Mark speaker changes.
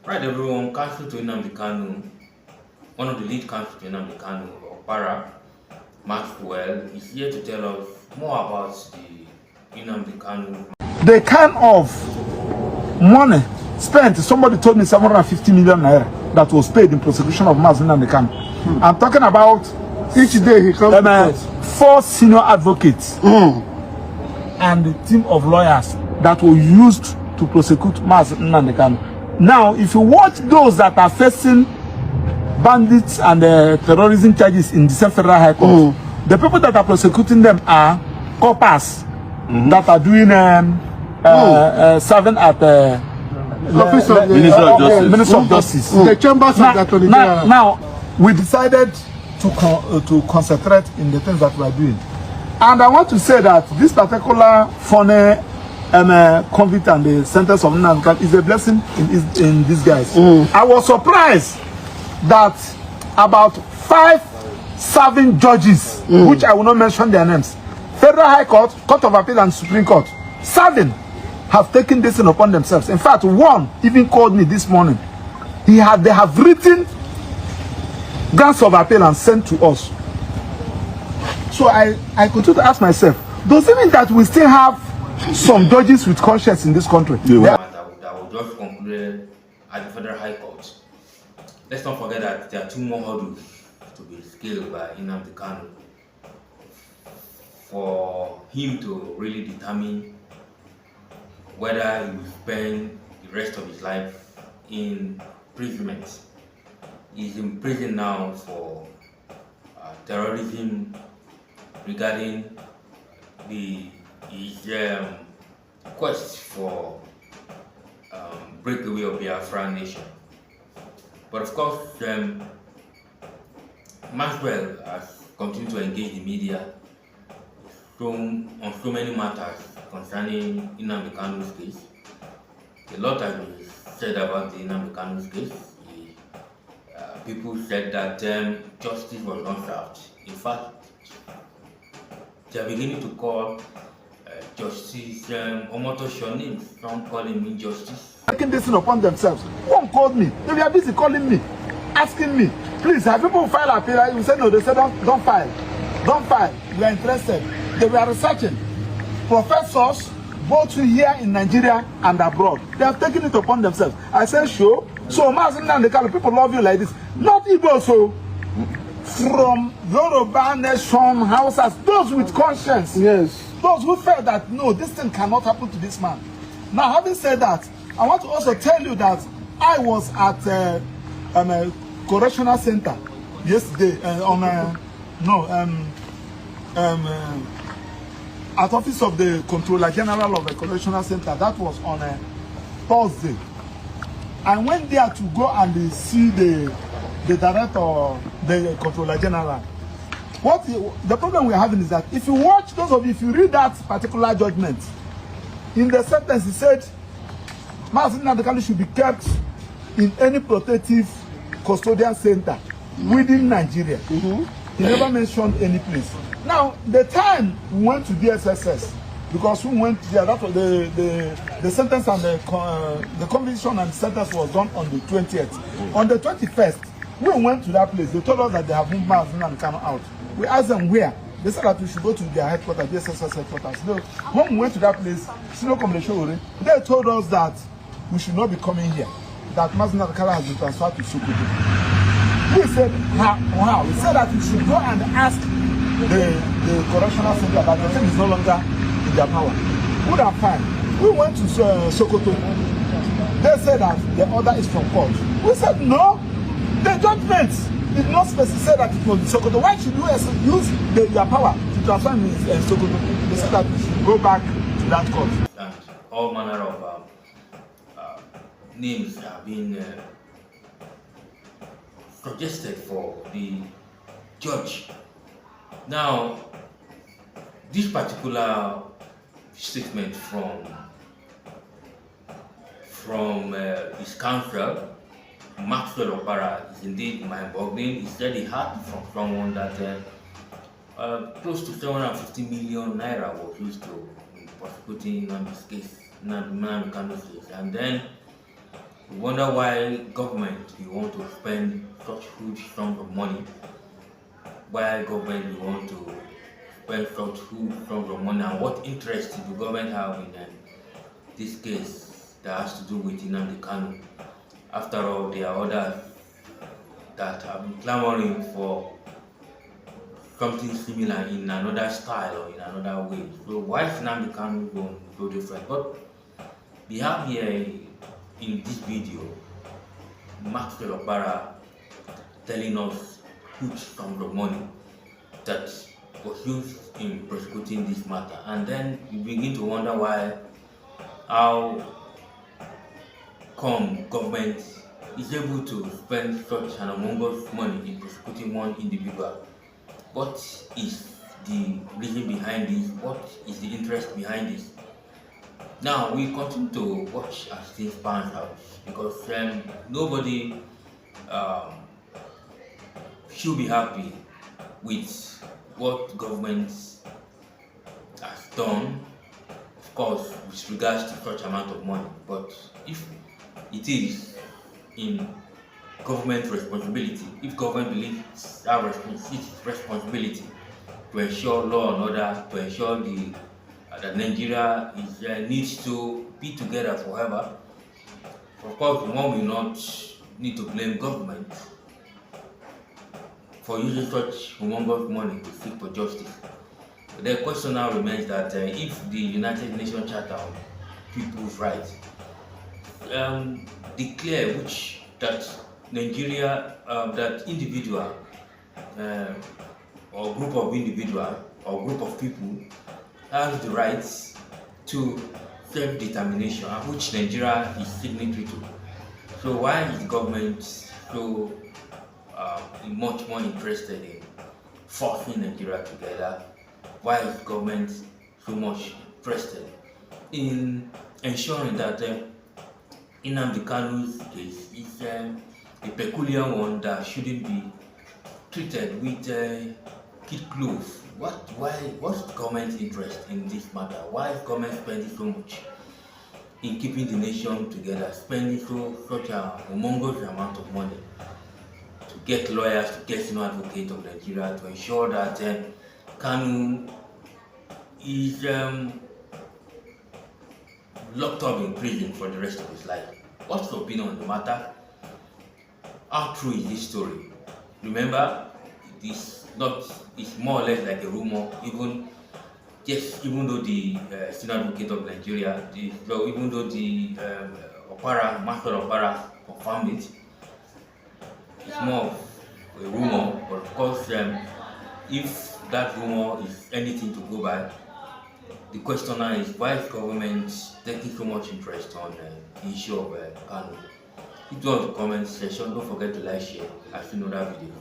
Speaker 1: Right, everyone. Counsel to Nnamdi Kanu, one of the lead counsel to Nnamdi Kanu, Opara, Maxwell, is here to tell us more about the Nnamdi Kanu.
Speaker 2: The kind of money spent, somebody told me 750 million naira that was paid in prosecution of Nnamdi Kanu. I'm talking about
Speaker 3: each day he comes
Speaker 2: 4 senior advocates and a team of lawyers that were used to prosecute Nnamdi Kanu. Now, if you watch those that are facing bandits and terrorism charges in the Federal High Court, the people that are prosecuting them are coppers that are doing serving at the Minister of Justice.
Speaker 3: The chambers of the Attorney General.
Speaker 2: Now, we decided to concentrate in the things that we are doing. And I want to say that this particular funny convict and the sentence of Nnamdi Kanu is a blessing in disguise. I was surprised that about 5 serving judges, which I will not mention their names, Federal High Court, Court of Appeal and Supreme Court, serving, have taken this thing upon themselves. In fact, one even called me this morning. They have written grants of appeal and sent to us. So I continue to ask myself, does it mean that we still have some judges with conscience in this country?
Speaker 1: That was just concluded at the Federal High Court. Let's not forget that there are 2 more hurdles to be scaled by Nnamdi Kanu for him to really determine whether he will spend the rest of his life in imprisonment. He's in prison now for terrorism regarding his quest for breakaway of Biafra nation. But of course, Maxwell has continued to engage the media on so many matters concerning Nnamdi Kanu's case. A lot has been said about the Nnamdi Kanu's case. People said that justice was not served. In fact, they are beginning to call Justice Omotoshio names. Some call him injustice.
Speaker 2: Taking this thing upon themselves. One called me. They were busy calling me, asking me, please, have people filed appeal? We said no. They said don't file. Don't file. We are interested. They were researching. Professors, both here in Nigeria and abroad, they have taken it upon themselves. I said, sure. So, Nnamdi Kanu, people love you like this. Not Igbo, so from Yoruba nation, houses, those with conscience.
Speaker 3: Yes.
Speaker 2: Those who felt that, no, this thing cannot happen to this man. Now, having said that, I want to also tell you that I was at a correctional center yesterday at office of the Controller General of the Correctional Center. That was on a Thursday. I went there to go and see the director, the Controller General. The problem we're having is that if you watch, those of you, if you read that particular judgment, in the sentence he said, Nnamdi Kanu should be kept in any protective custodial center within Nigeria. He never mentioned any place. Now, the time we went to DSSS, because we went there, that was the sentence and the conviction and the sentence was done on the 20th. On the 21st, we went to that place. They told us that they have moved Nnamdi Kanu out. We asked them where. They said that we should go to their headquarters, DSSS headquarters. So, when we went to that place, they told us that we should not be coming here. That Nnamdi Kanu has been transferred to Sokoto. We said, how? We said that we should go and ask the correctional center that the thing is no longer in their power. Good and fine. We went to Sokoto. They said that the order is from court. We said no. The judgment did not specify that it was in Sokoto. Why should you use your power to transfer him in Sokoto? They said that we should go back to that court.
Speaker 1: And all manner of names have been suggested for the judge. Now, this particular statement from his counsel, Maxwell Opara, is indeed mind-boggling. He said he heard from someone that close to 750 million naira was used to prosecuting Nnamdi's case, Nnamdi Kanu's case. And then You wonder why government will want to spend such huge sums of money. Why government will want to spend such huge sums of money, and what interest do government have in this case that has to do with Nnamdi Kanu? After all, there are others that have been clamoring for something similar in another style or in another way. So why is Nnamdi Kanu so different? But we have here in this video Maxwell Opara telling us huge sums of money that was used in prosecuting this matter, and then you begin to wonder how come government is able to spend such an humongous money in prosecuting one individual. What is the reason behind this? What is the interest behind this? Now we continue to watch as things pan out, because nobody should be happy with what government has done, of course, with regards to such amount of money. But if it is in government responsibility, if government believes its responsibility to ensure law and order, to ensure that Nigeria needs to be together forever, of course, one will not need to blame government for using such humongous money to seek for justice. But the question now remains that if the United Nations Charter on People's Rights declare that Nigeria, that individual or group of individuals or group of people has the rights to self-determination, which Nigeria is signatory to. So why is the government so much more interested in forcing Nigeria together? Why is the government so much interested in ensuring that Nnamdi Kanu'S case is a peculiar one that shouldn't be treated with kid gloves? What's the government's interest in this matter? Why is government spending so much in keeping the nation together, spending such a humongous amount of money to get lawyers, to get senior advocate of Nigeria, to ensure that Kanu is locked up in prison for the rest of his life? What's your opinion on the matter? How true is this story? Remember, it's more or less like a rumor, even though the senior advocate of Nigeria, even though the Maxwell Opara confirmed it, it's more of a rumor. But of course, if that rumor is anything to go by, the question now is, why is government taking so much interest on the issue of Kanu? If you want to comment section, don't forget to like, share, and see another video.